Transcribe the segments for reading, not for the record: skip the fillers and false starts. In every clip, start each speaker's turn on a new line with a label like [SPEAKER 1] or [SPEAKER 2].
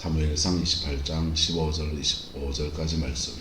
[SPEAKER 1] 사무엘상 28장 15절 25절까지 말씀.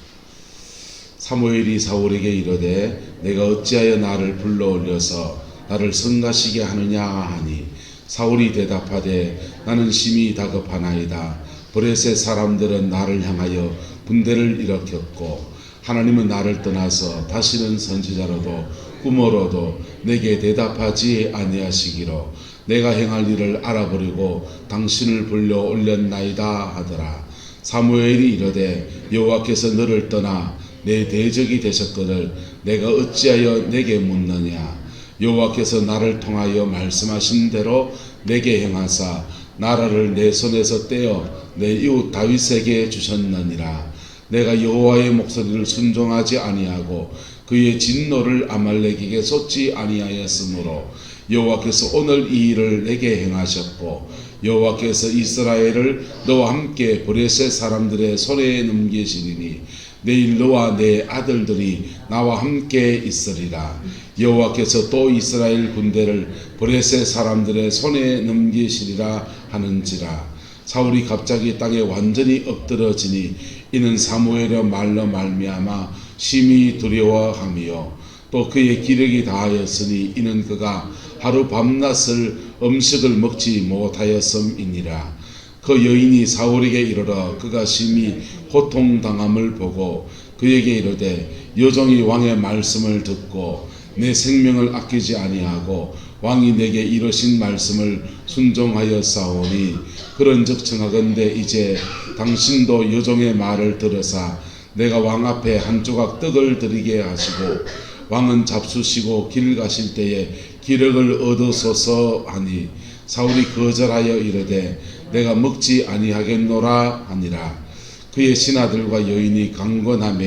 [SPEAKER 1] 사무엘이 사울에게 이르되 내가 어찌하여 나를 불러올려서 나를 성가시게 하느냐 하니 사울이 대답하되 나는 심히 다급하나이다. 브렛의 사람들은 나를 향하여 분대를 일으켰고 하나님은 나를 떠나서 다시는 선지자로도 꿈으로도 내게 대답하지 아니하시기로 내가 행할 일을 알아버리고 당신을 불러 올렸나이다 하더라. 사무엘이 이르되 여호와께서 너를 떠나 내 대적이 되셨거늘 내가 어찌하여 내게 묻느냐. 여호와께서 나를 통하여 말씀하신 대로 내게 행하사 나라를 내 손에서 떼어 내 이웃 다윗에게 주셨느니라. 내가 여호와의 목소리를 순종하지 아니하고 그의 진노를 아말렉에게 쏟지 아니하였으므로 여호와께서 오늘 이 일을 내게 행하셨고 여호와께서 이스라엘을 너와 함께 브렛의 사람들의 손에 넘기시리니 내일 너와 내 아들들이 나와 함께 있으리라. 여호와께서 또 이스라엘 군대를 브렛의 사람들의 손에 넘기시리라 하는지라. 사울이 갑자기 땅에 완전히 엎드러지니 이는 사무엘의 말로 말미암아 심히 두려워함이요 또 그의 기력이 다하였으니 이는 그가 하루 밤낮을 음식을 먹지 못하였음이니라. 그 여인이 사울에게 이르러 그가 심히 고통당함을 보고 그에게 이르되 여종이 왕의 말씀을 듣고 내 생명을 아끼지 아니하고 왕이 내게 이르신 말씀을 순종하였사오니 그런즉 청하건대 이제 당신도 여종의 말을 들으사 내가 왕 앞에 한 조각 떡을 드리게 하시고 왕은 잡수시고 길 가실 때에 기력을 얻으소서 하니 사울이 거절하여 이르되 내가 먹지 아니하겠노라 하니라. 그의 신하들과 여인이 강권하며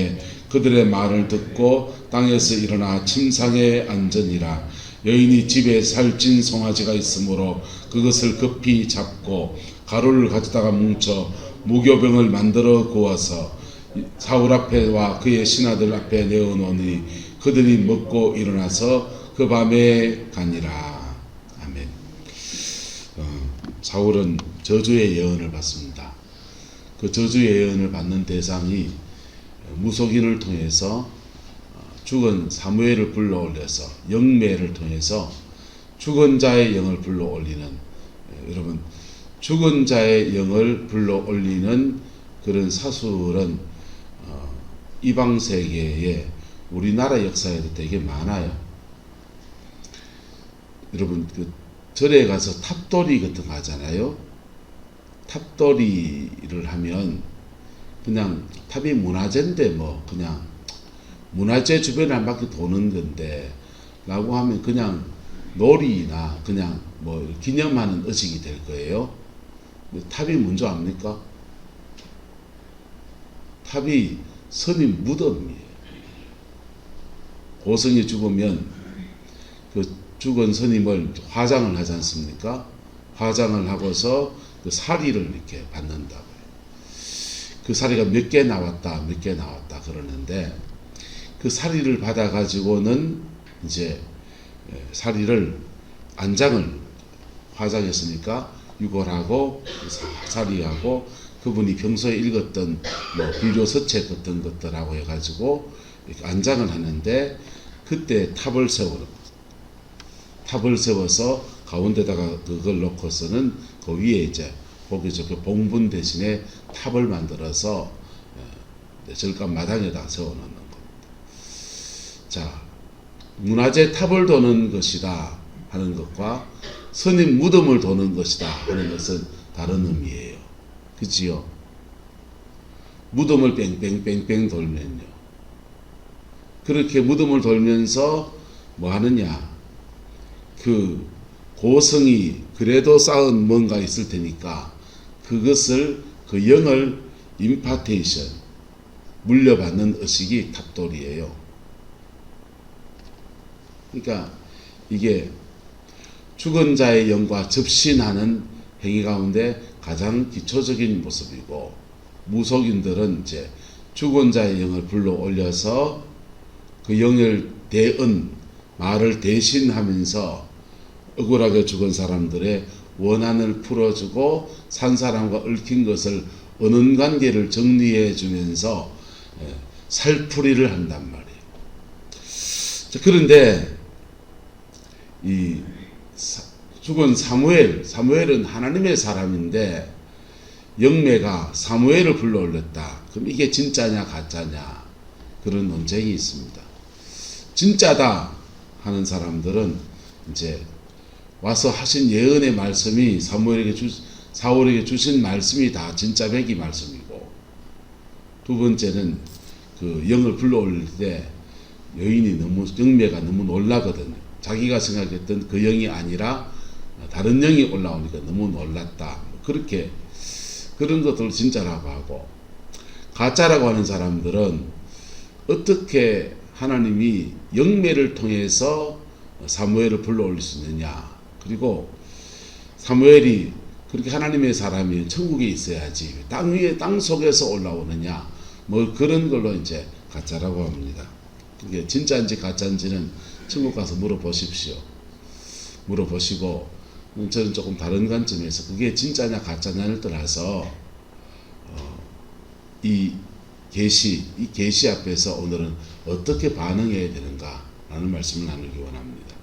[SPEAKER 1] 그들의 말을 듣고 땅에서 일어나 침상에 앉으니라. 여인이 집에 살찐 송아지가 있으므로 그것을 급히 잡고 가루를 가져다가 뭉쳐 무교병을 만들어 구워서 사울 앞에와 그의 신하들 앞에 내어놓으니 그들이 먹고 일어나서 그 밤에 가니라. 아멘. 사울은 저주의 예언을 받습니다. 그 저주의 예언을 받는 대상이 무속인을 통해서 죽은 사무엘을 불러올려서 영매를 통해서 죽은 자의 영을 불러올리는, 여러분 죽은 자의 영을 불러올리는 그런 사술은 이방 세계에 우리나라 역사에도 되게 많아요. 여러분 그 절에 가서 탑돌이 같은 거 하잖아요. 탑돌이를 하면 그냥 탑이 문화재인데 뭐 그냥 문화재 주변에 한 바퀴 도는 건데 라고 하면 그냥 놀이나 그냥 뭐 기념하는 의식이 될 거예요. 탑이 뭔지 압니까? 탑이 스님 무덤이에요. 고성이 죽으면 그 죽은 스님을 화장을 하지 않습니까? 화장을 하고서 그 사리를 이렇게 받는다고요. 그 사리가 몇 개 나왔다 그러는데 그 사리를 받아 가지고는 이제 사리를 안장을 화장했으니까 유골하고 사리하고 그분이 평소에 읽었던 뭐 비료서책 같은 것들하고 해가지고 안장을 하는데 그때 탑을 세워서 가운데다가 그걸 놓고서는 그 위에 이제 거기 저 봉분 대신에 탑을 만들어서 절간 마당에다 세워놓는 겁니다. 자, 문화재 탑을 도는 것이다 하는 것과 스님 무덤을 도는 것이다 하는 것은 다른 의미예요. 그치요? 무덤을 뺑뺑뺑뺑 돌면요. 그렇게 무덤을 돌면서 뭐 하느냐? 그 고성이 그래도 쌓은 뭔가 있을 테니까 그것을 그 영을 임파테이션 물려받는 의식이 탑돌이에요. 그러니까 이게 죽은 자의 영과 접신하는 행위 가운데 가장 기초적인 모습이고 무속인들은 이제 죽은 자의 영을 불러 올려서 그 영을 대은 말을 대신하면서 억울하게 죽은 사람들의 원한을 풀어주고 산 사람과 얽힌 것을 언언 관계를 정리해 주면서 살풀이를 한단 말이에요. 그런데 이 죽은 사무엘은 하나님의 사람인데 영매가 사무엘을 불러올렸다. 그럼 이게 진짜냐 가짜냐 그런 논쟁이 있습니다. 진짜다 하는 사람들은 이제 와서 하신 예언의 말씀이 사울에게 주신 말씀이 다 진짜 백이 말씀이고, 두 번째는 그 영을 불러올릴 때 영매가 너무 놀라거든요. 자기가 생각했던 그 영이 아니라 다른 영이 올라오니까 너무 놀랐다. 그렇게 그런 것들을 진짜라고 하고, 가짜라고 하는 사람들은 어떻게 하나님이 영매를 통해서 사무엘을 불러올릴 수 있느냐, 그리고 사무엘이 그렇게 하나님의 사람이 천국에 있어야지 땅 위에 땅 속에서 올라오느냐, 뭐 그런 걸로 이제 가짜라고 합니다. 그게 진짜인지 가짜인지는 천국 가서 물어보십시오. 물어보시고, 저는 조금 다른 관점에서 그게 진짜냐 가짜냐를 떠나서 이 계시 앞에서 오늘은 어떻게 반응해야 되는가라는 말씀을 나누기 원합니다.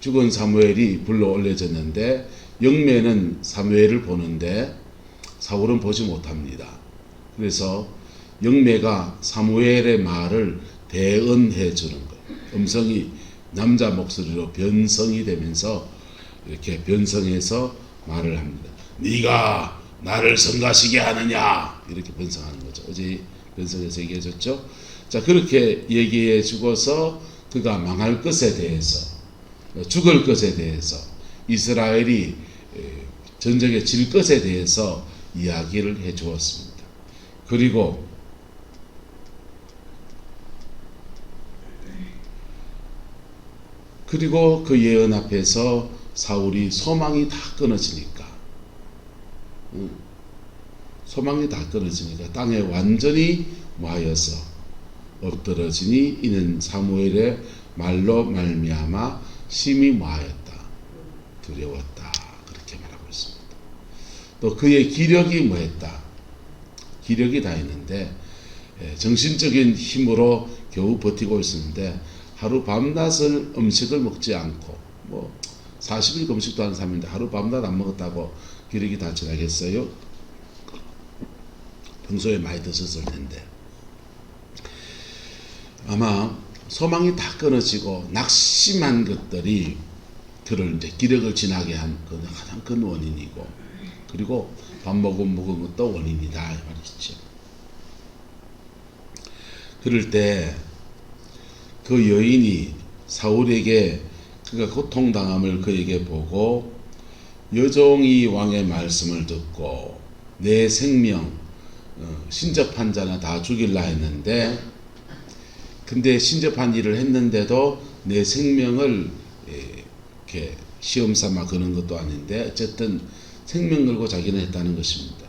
[SPEAKER 1] 죽은 사무엘이 불러 올려졌는데 영매는 사무엘을 보는데 사울은 보지 못합니다. 그래서 영매가 사무엘의 말을 대언해 주는 거예요. 음성이 남자 목소리로 변성이 되면서 이렇게 변성해서 말을 합니다. 네가 나를 성가시게 하느냐, 이렇게 변성하는 거죠. 어제 변성해서 얘기해 줬죠. 자, 그렇게 얘기해 주고서 그가 망할 것에 대해서, 죽을 것에 대해서, 이스라엘이 전쟁에 질 것에 대해서 이야기를 해 주었습니다. 그리고 그 예언 앞에서 사울이 소망이 다 끊어지니까 땅에 완전히 모여서 엎드러지니 이는 사무엘의 말로 말미암아 심히 모하였다, 두려웠다, 그렇게 말하고 있습니다. 또 그의 기력이 뭐했다, 기력이 다 있는데 정신적인 힘으로 겨우 버티고 있었는데 하루 밤낮을 음식을 먹지 않고, 뭐 40일 금식도 하는 사람인데 하루 밤낮 안 먹었다고 기력이 다 지나겠어요? 평소에 많이 드셨을 텐데 아마 소망이 다 끊어지고 낙심한 것들이 그를 이제 기력을 지나게 한 가장 큰 원인이고, 그리고 밥 먹은 것도 원인이다 이 말이죠. 그럴 때 그 여인이 사울에게 그가 고통당함을 그에게 보고 여종이 왕의 말씀을 듣고 내 생명 신접한 자는 다 죽일라 했는데, 근데 신접한 일을 했는데도 내 생명을 이렇게 시험 삼아 거는 것도 아닌데 어쨌든 생명 걸고 자기는 했다는 것입니다.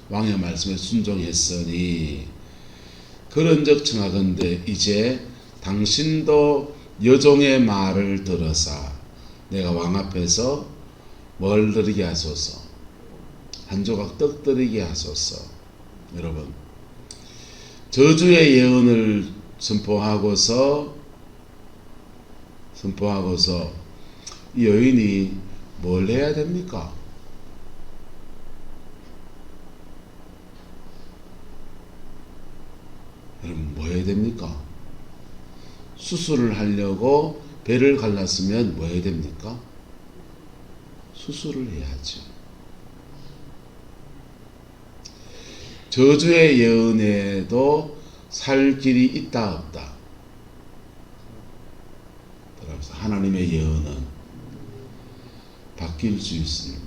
[SPEAKER 1] 왕의 말씀에 순종했으니 그런즉 청하건대 이제 당신도 여종의 말을 들어서 내가 왕 앞에서 뭘 드리게 하소서, 한 조각 떡 드리게 하소서. 여러분, 저주의 예언을 선포하고서 이 여인이 뭘 해야 됩니까? 여러분, 뭐 해야 됩니까? 수술을 하려고 배를 갈랐으면 뭐 해야 됩니까? 수술을 해야죠. 저주의 예언에도 살 길이 있다 없다. 따라서 하나님의 예언은 바뀔 수 있습니다.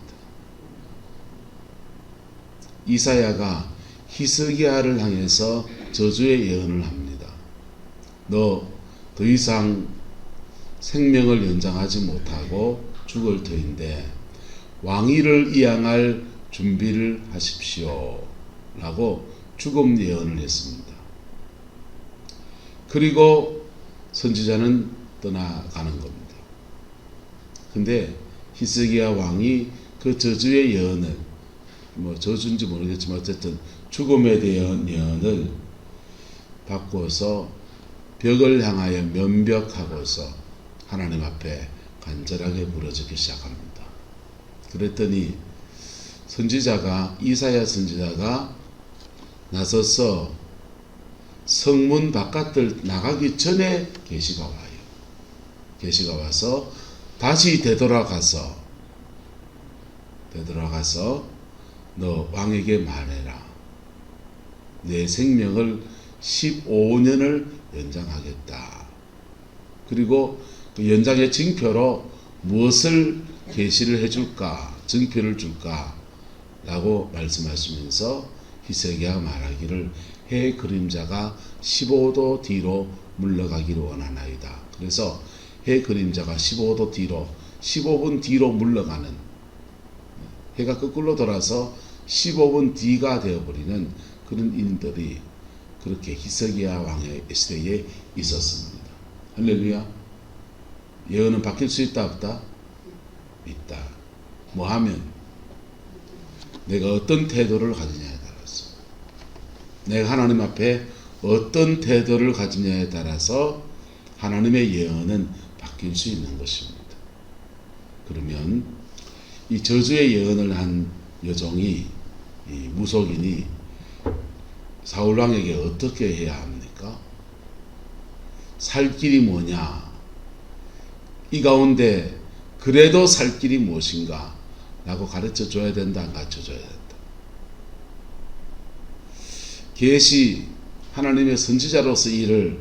[SPEAKER 1] 이사야가 히스기야를 향해서 저주의 예언을 합니다. 너 더 이상 생명을 연장하지 못하고 죽을 터인데 왕위를 이양할 준비를 하십시오 라고 죽음 예언을 했습니다. 그리고 선지자는 떠나가는 겁니다. 근데 히스기야 왕이 그 저주의 예언을, 저주인지 모르겠지만 어쨌든 죽음에 대한 예언을 바꿔서 벽을 향하여 면벽하고서 하나님 앞에 간절하게 부르짖기 시작합니다. 그랬더니 이사야 선지자가 나서서 성문 바깥을 나가기 전에 계시가 와요. 계시가 와서 다시 되돌아가서 너 왕에게 말해라. 내 생명을 15년을 연장하겠다. 그리고 그 연장의 징표로 무엇을 계시를 해줄까, 증표를 줄까 라고 말씀하시면서 히스기야가 말하기를 해 그림자가 15도 뒤로 물러가기를 원하나이다. 그래서 해 그림자가 15도 뒤로 15분 뒤로 물러가는, 해가 거꾸로 돌아서 15분 뒤가 되어버리는 그런 일들이 그렇게 히스기야 왕의 시대에 있었습니다. 할렐루야. 예언은 바뀔 수 있다 없다? 있다. 뭐 하면? 내가 어떤 태도를 가지냐에 따라서, 내가 하나님 앞에 어떤 태도를 가지냐에 따라서 하나님의 예언은 바뀔 수 있는 것입니다. 그러면 이 저주의 예언을 한 여종이, 이 무속인이 사울왕에게 어떻게 해야 합니까? 살 길이 뭐냐? 이 가운데 그래도 살 길이 무엇인가? 라고 가르쳐 줘야 된다, 안 가르쳐 줘야 된다. 하나님의 선지자로서 일을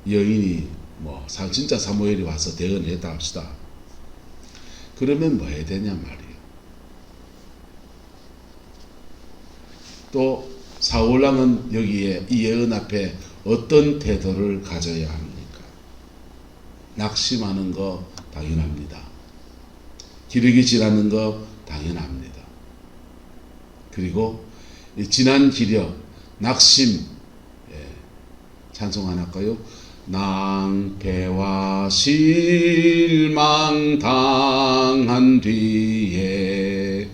[SPEAKER 1] 여인이 진짜 사무엘이 와서 대언을 했다 합시다. 그러면 뭐 해야 되냐 말이에요. 또 사울왕은 여기에 이 예언 앞에 어떤 태도를 가져야 합니까? 낙심하는 거 당연합니다. 기력이 지나는 거 당연합니다. 그리고 지난 기력, 낙심, 찬송 하나 할까요? 낭패와 실망 당한 뒤에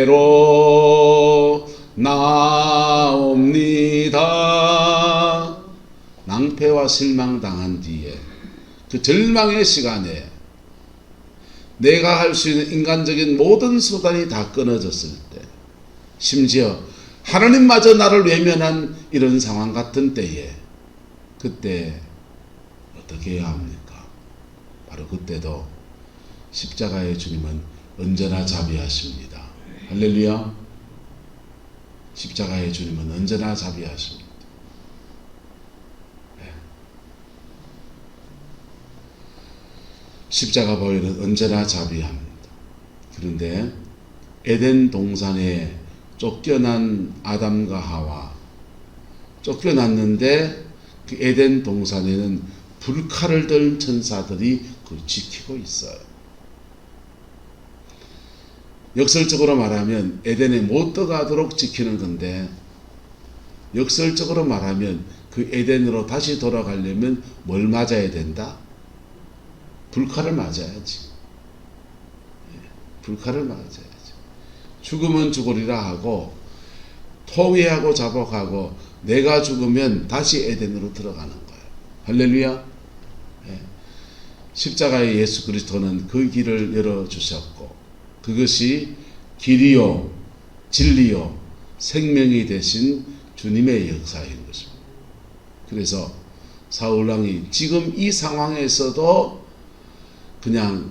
[SPEAKER 1] 예수께로 나옵니다. 낭패와 실망 당한 뒤에, 그 절망의 시간에 내가 할 수 있는 인간적인 모든 수단이 다 끊어졌을 때, 심지어 하나님마저 나를 외면한 이런 상황 같은 때에, 그때 어떻게 해야 합니까? 바로 그때도 십자가의 주님은 언제나 자비하십니다. 할렐루야. 십자가의 주님은 언제나 자비하십니다. 십자가 보혈은 언제나 자비합니다. 그런데 에덴 동산에 쫓겨난 아담과 하와, 쫓겨났는데 그 에덴 동산에는 불칼을 든 천사들이 그걸 지키고 있어요. 역설적으로 말하면 에덴에 못 들어가도록 지키는 건데, 역설적으로 말하면 그 에덴으로 다시 돌아가려면 뭘 맞아야 된다? 불칼을 맞아야지. 불칼을 맞아야지. 죽으면 죽으리라 하고, 통회하고 자복하고, 내가 죽으면 다시 에덴으로 들어가는 거예요. 할렐루야. 십자가의 예수 그리스도는 그 길을 열어주셨고, 그것이 길이요 진리요 생명이 되신 주님의 역사인 것입니다. 그래서 사울왕이 지금 이 상황에서도 그냥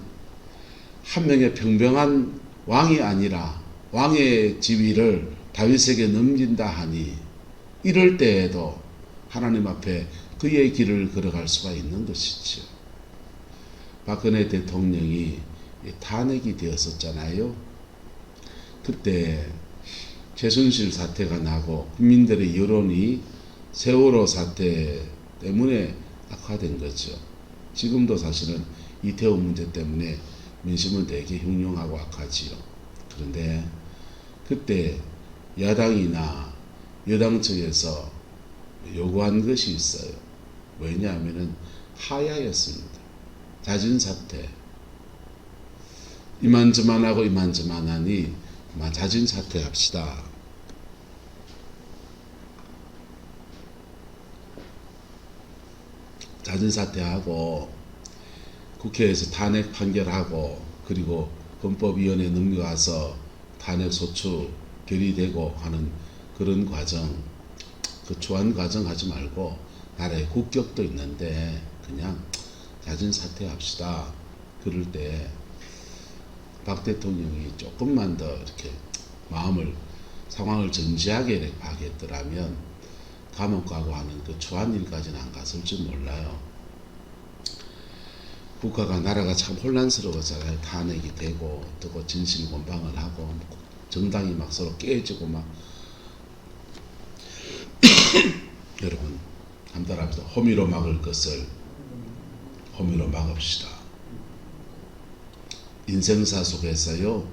[SPEAKER 1] 한 명의 평범한 왕이 아니라 왕의 지위를 다윗에게 넘긴다 하니, 이럴 때에도 하나님 앞에 그의 길을 걸어갈 수가 있는 것이죠. 박근혜 대통령이 탄핵이 되었었잖아요. 그때 최순실 사태가 나고 국민들의 여론이 세월호 사태 때문에 악화된 거죠. 지금도 사실은 이태원 문제 때문에 민심은 되게 흉흉하고 악하지요. 그런데 그때 야당이나 여당 측에서 요구한 것이 있어요. 왜냐하면은 하야였습니다. 잦은 사태. 이만저만하고 이만저만하니 잦은 사태 합시다. 잦은 사퇴하고 국회에서 탄핵 판결하고 그리고 헌법위원회 넘겨가서 탄핵 소추 결의되고 하는 그런 과정, 그 초안 과정 하지 말고 나라의 국격도 있는데 그냥 잦은 사퇴합시다. 그럴 때 박 대통령이 조금만 더 이렇게 상황을 진지하게 하겠더라면 감옥 가고 하는 그 초안일까지는 안 갔을지 몰라요. 나라가 참 혼란스러웠잖아요. 탄핵이 되고 또 진실곤방을 하고 정당이 막 서로 깨지고 막 여러분 한번 따라합시다. 호미로 막을 것을 호미로 막읍시다. 인생사 속에서요,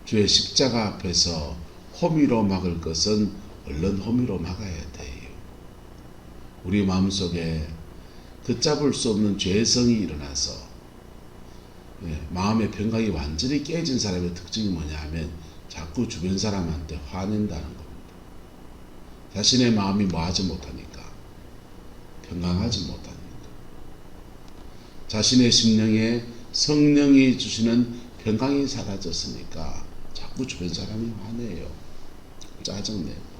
[SPEAKER 1] 주의 십자가 앞에서 호미로 막을 것은 얼른 호미로 막아야 돼요. 우리 마음속에 걷잡을 수 없는 죄성이 일어나서 마음의 평강이 완전히 깨진 사람의 특징이 뭐냐 하면 자꾸 주변 사람한테 화낸다는 겁니다. 자신의 마음이 뭐하지 못하니까, 평강하지 못하니까, 자신의 심령에 성령이 주시는 평강이 사라졌으니까 자꾸 주변 사람이 화내요. 짜증내고.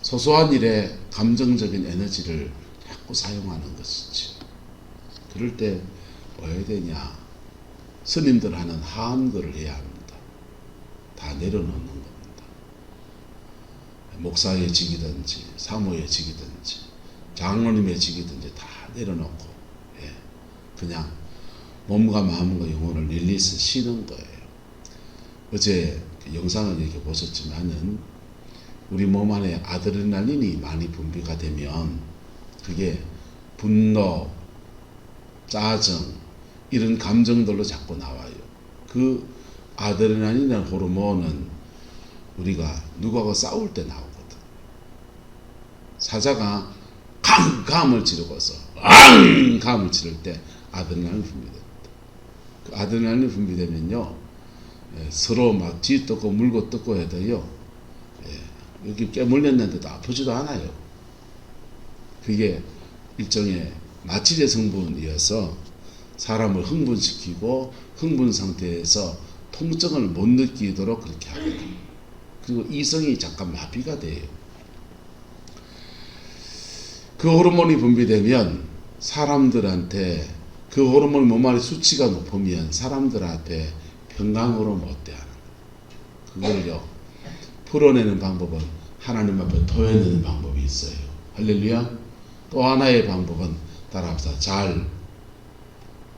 [SPEAKER 1] 소소한 일에 감정적인 에너지를 자꾸 사용하는 것이지. 그럴 때 뭐 해야 되냐? 스님들 하는 하한거를 해야 합니다. 다 내려놓는 겁니다. 목사의 직이든지 사모의 직이든지 장로님의 직이든지 다 내려놓고 그냥 몸과 마음과 영혼을 릴리스 쉬는 거예요. 어제 영상을 이렇게 보셨지만은 우리 몸 안에 아드레날린이 많이 분비가 되면 그게 분노, 짜증 이런 감정들로 자꾸 나와요. 그 아드레날린이라는 호르몬은 우리가 누구하고 싸울 때 나오거든. 사자가 감을 지르고서 감을 지를 때 아드레날린이 분비됩니다. 그 아드레날린이 분비되면요, 서로 막 뒤뜯고 물고 뜯고 해도요, 여기 깨물렸는데도 아프지도 않아요. 그게 일종의 나치제 성분이어서 사람을 흥분시키고 흥분 상태에서 통증을 못 느끼도록 그렇게 하거든요. 그리고 이성이 잠깐 마비가 돼요. 그 호르몬이 분비되면 사람들한테 그 호르몬 몸 안에 수치가 높으면 사람들한테 평강으로 못 대하는 거예요. 그걸요 풀어내는 방법은 하나님 앞에 토해내는 방법이 있어요. 할렐루야. 또 하나의 방법은 따라합시다.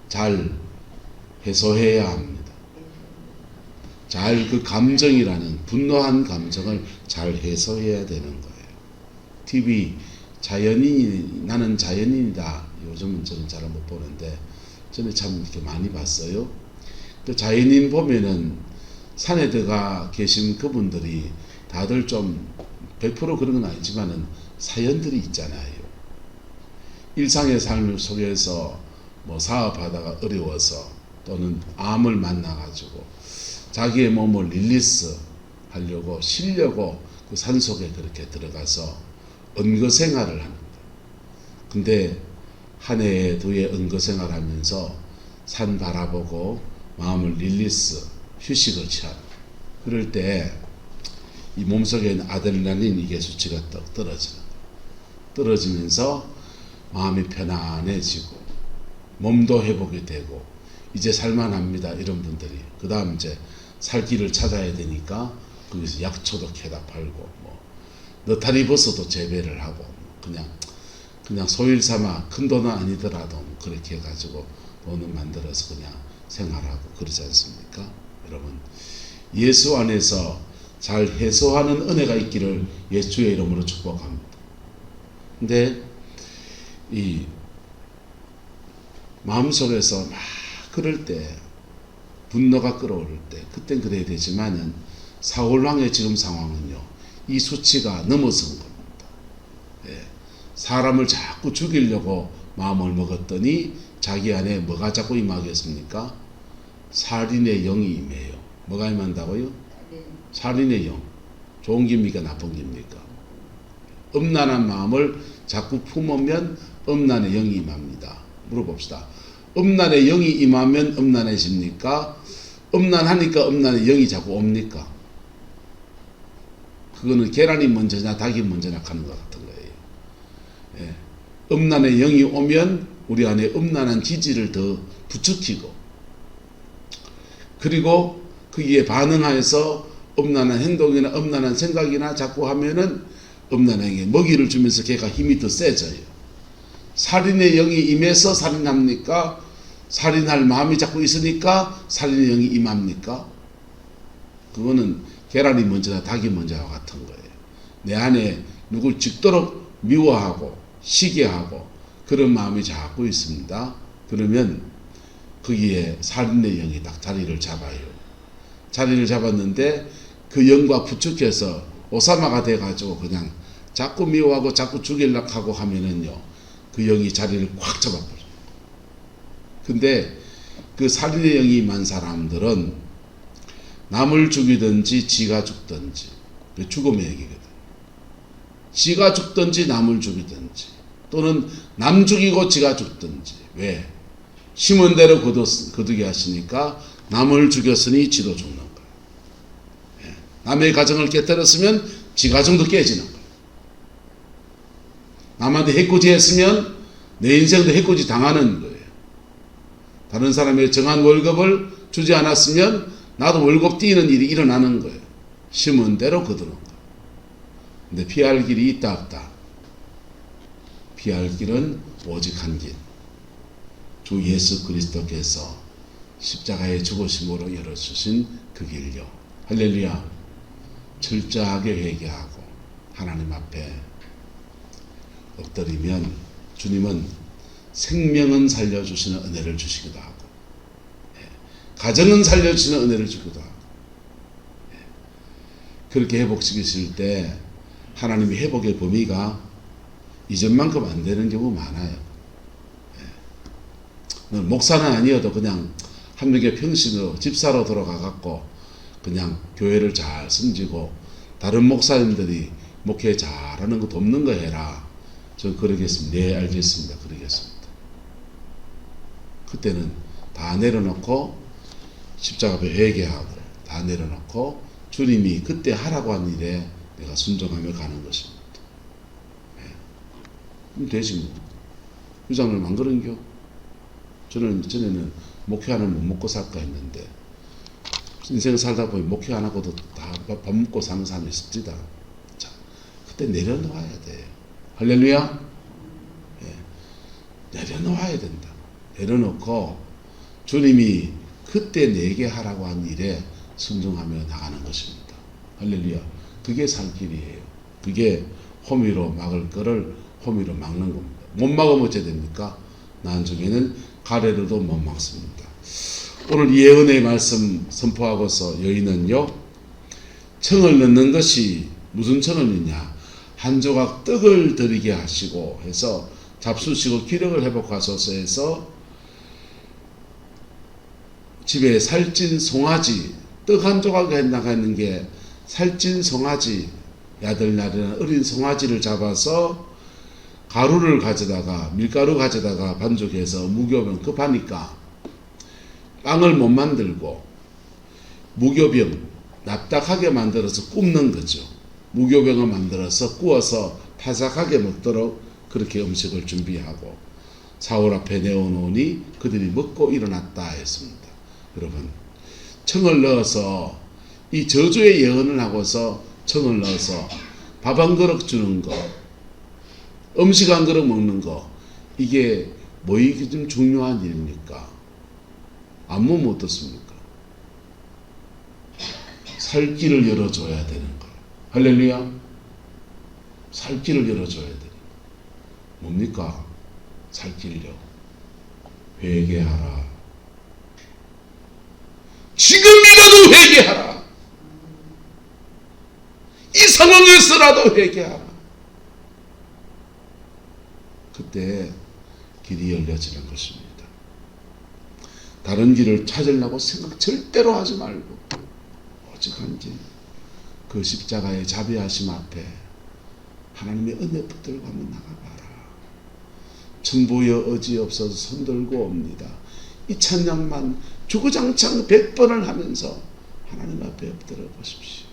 [SPEAKER 1] 잘 해소해야 합니다. 잘 그 감정이라는 분노한 감정을 잘 해소해야 되는 거예요. TV 나는 자연인이다. 요즘은 저는 잘 못 보는데 저는 참 이렇게 많이 봤어요. 또 자연인 보면은 산에 들어가 계신 그분들이 다들 좀 100% 그런 건 아니지만은 사연들이 있잖아요. 일상의 삶 속에서 뭐 사업하다가 어려워서 또는 암을 만나가지고 자기의 몸을 릴리스 하려고 쉬려고 그 산속에 그렇게 들어가서 은거생활을 합니다. 근데 한 해에 두 해 은거생활 하면서 산 바라보고 마음을 릴리스 휴식을 취합니다. 그럴 때 이 몸속에 있는 아드레날린 이게 수치가 떨어지면서 마음이 편안해지고 몸도 회복이 되고 이제 살만합니다. 이런 분들이 그 다음 이제 살 길을 찾아야 되니까 거기서 약초도 캐다 팔고 뭐 느타리 버섯도 재배를 하고 그냥 소일 삼아 큰 돈은 아니더라도 그렇게 해가지고 돈을 만들어서 그냥 생활하고 그러지 않습니까? 여러분 예수 안에서 잘 해소하는 은혜가 있기를 예수의 이름으로 축복합니다. 근데 이 마음속에서 막 그럴 때 분노가 끓어오를 때 그땐 그래야 되지만은 사울왕의 지금 상황은요 이 수치가 넘어선 겁니다. 사람을 자꾸 죽이려고 마음을 먹었더니 자기 안에 뭐가 자꾸 임하겠습니까? 살인의 영이 임해요. 뭐가 임한다고요? 살인의 영. 좋은 겁니까? 나쁜 겁니까? 음란한 마음을 자꾸 품으면 음란의 영이 임합니다. 물어봅시다. 음란의 영이 임하면 음란해집니까? 음란하니까 음란의 영이 자꾸 옵니까? 그거는 계란이 먼저냐 닭이 먼저냐 하는 것 같은 거예요. 예. 음란의 영이 오면 우리 안에 음란한 기질을 더 부추기고, 그리고 거기에 반응하여서 음란한 행동이나 음란한 생각이나 자꾸 하면은 음란하게 먹이를 주면서 걔가 힘이 더 세져요. 살인의 영이 임해서 살인합니까? 살인할 마음이 자꾸 있으니까 살인의 영이 임합니까? 그거는 계란이 먼저나 닭이 먼저와 같은 거예요. 내 안에 누굴 죽도록 미워하고 시기하고 그런 마음이 자꾸 있습니다. 그러면 거기에 살인의 영이 딱 자리를 잡아요. 자리를 잡았는데 그 영과 부축해서 오사마가 돼가지고 그냥 자꾸 미워하고 자꾸 죽이려고 하고 하면은요, 그 영이 자리를 꽉 잡아버려요. 근데 그 살인의 영이 임한 사람들은 남을 죽이든지 지가 죽든지, 그 죽음의 얘기거든. 지가 죽든지 남을 죽이든지, 또는 남 죽이고 지가 죽든지. 왜? 심은 대로 거두게 하시니까 남을 죽였으니 지도 죽는 거예요. 남의 가정을 깨뜨렸으면 지 가정도 깨지는 거예요. 남한테 해코지 했으면 내 인생도 해코지 당하는 거예요. 다른 사람의 정한 월급을 주지 않았으면 나도 월급 띄는 일이 일어나는 거예요. 심은 대로 거두는 거예요. 근데 피할 길이 있다 없다? 피할 길은 오직 한 길. 주 예수 그리스도께서 십자가의 죽으심으로 열어주신 그 길요. 할렐루야. 철저하게 회개하고 하나님 앞에 엎드리면 주님은 생명은 살려주시는 은혜를 주시기도 하고, 가정은 살려주시는 은혜를 주기도 하고, 그렇게 회복시키실 때 하나님이 회복의 범위가 이전만큼 안 되는 경우 많아요. 목사는 아니어도 그냥 한명의 평신으로 집사로 돌아가갖고 그냥 교회를 잘 섬기고 다른 목사님들이 목회 잘하는 거 돕는 거 해라. 저 그러겠습니다. 네, 알겠습니다. 그러겠습니다. 그때는 다 내려놓고 십자가 앞에 회개하고 다 내려놓고 주님이 그때 하라고 한 일에 내가 순종하며 가는 것입니다. 그럼 되지 뭐. 유장님 안 그런겨? 저는 전에는 목회 안 하면 못 먹고 살까 했는데 인생 살다 보니 목회 안 하고도 다 밥 먹고 사는 사람이 있습니다. 자, 그때 내려놓아야 돼. 할렐루야. 내려놓아야 된다. 내려놓고 주님이 그때 내게 하라고 한 일에 순종하며 나가는 것입니다. 할렐루야. 그게 살 길이에요. 그게 호미로 막을 거를 호미로 막는 겁니다. 못 막으면 어째 됩니까? 나중에는 가래로도 못 막습니다. 오늘 예언의 말씀 선포하고서 여인은요, 청을 넣는 것이 무슨 청을 넣냐? 한 조각 떡을 드리게 하시고 해서 잡수시고 기력을 회복하소서 해서 집에 살찐 송아지, 떡 한 조각에 나가는 게 살찐 송아지, 야들야들한 어린 송아지를 잡아서 가루를 가져다가 밀가루 가져다가 반죽해서 무교병 급하니까 빵을 못 만들고 무교병 납작하게 만들어서 굽는 거죠. 무교병을 만들어서 구워서 바삭하게 먹도록 그렇게 음식을 준비하고 사울 앞에 내어놓으니 그들이 먹고 일어났다 했습니다. 여러분, 청을 넣어서 이 저주의 예언을 하고서 청을 넣어서 밥 한 그릇 주는 거, 음식 한 그릇 먹는 거, 이게 뭐이게 좀 중요한 일입니까? 안 먹으면 어떻습니까? 살 길을 열어줘야 되는 거예요. 할렐루야. 살 길을 열어줘야 되는 거예요. 뭡니까? 살 길요. 회개하라. 지금이라도 회개하라. 이 상황에서라도 회개하라. 그때 길이 열려지는 것입니다. 다른 길을 찾으려고 생각 절대로 하지 말고 오직 한 길, 그 십자가의 자비하심 앞에 하나님의 은혜 붙들고 한번 나가봐라. 천부여 어지없어서 손들고 옵니다. 이 찬양만 주구장창 100번을 하면서 하나님 앞에 엎드려 보십시오.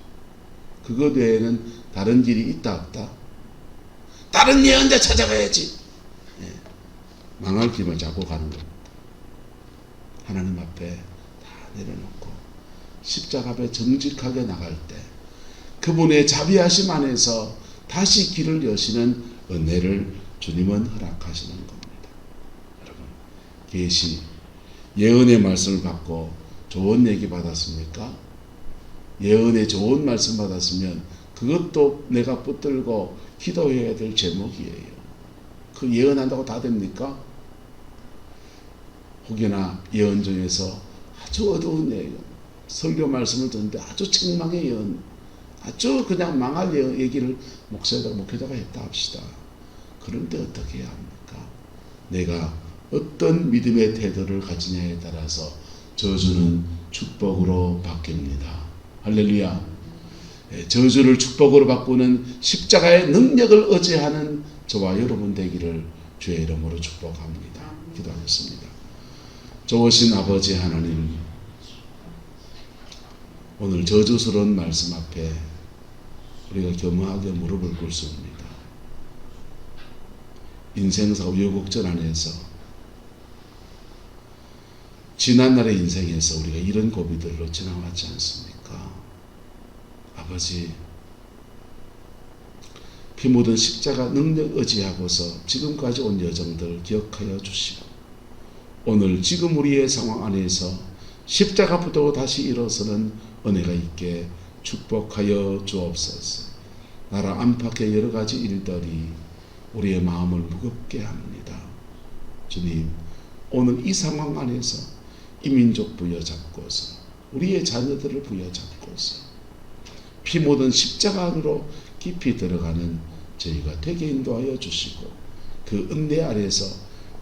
[SPEAKER 1] 그것 외에는 다른 길이 있다 없다? 다른 예언자 찾아가야지. 예. 망할 길만 잡고 가는 겁니다. 하나님 앞에 다 내려놓고 십자가 앞에 정직하게 나갈 때 그분의 자비하심 안에서 다시 길을 여시는 은혜를 주님은 허락하시는 겁니다. 여러분, 계시 예언의 말씀을 받고 좋은 얘기 받았습니까? 예언의 좋은 말씀 받았으면 그것도 내가 붙들고 기도해야 될 제목이에요. 그 예언한다고 다 됩니까? 혹여나 예언 중에서 아주 어두운 예언, 설교 말씀을 듣는데 아주 책망의 예언, 아주 그냥 망할 얘기를 목회자가 했다 합시다. 그런데 어떻게 해야 합니까? 내가 어떤 믿음의 태도를 가지냐에 따라서 저주는 축복으로 바뀝니다. 할렐루야. 저주를 축복으로 바꾸는 십자가의 능력을 의지하는 저와 여러분 되기를 주의 이름으로 축복합니다. 기도하겠습니다. 좋으신 아버지 하나님, 오늘 저주스러운 말씀 앞에 우리가 겸허하게 무릎을 꿇습니다. 인생사 우여곡절 안에서 지난날의 인생에서 우리가 이런 고비들로 지나왔지 않습니까? 아버지, 피 묻은 십자가 능력 의지하고서 지금까지 온 여정들 기억하여 주시고, 오늘 지금 우리의 상황 안에서 십자가 붙들고 다시 일어서는 은혜가 있게 축복하여 주옵소서. 나라 안팎의 여러 가지 일들이 우리의 마음을 무겁게 합니다. 주님, 오늘 이 상황 안에서 이 민족 부여잡고서 우리의 자녀들을 부여잡고서 피 묻은 십자가 안으로 깊이 들어가는 저희가 되게 인도하여 주시고, 그 은혜 아래서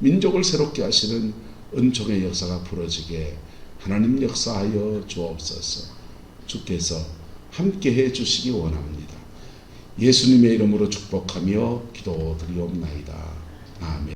[SPEAKER 1] 민족을 새롭게 하시는 은총의 역사가 풀어지게 하나님 역사하여 주옵소서. 주께서 함께해 주시기 원합니다. 예수님의 이름으로 축복하며 기도드리옵나이다. 아멘.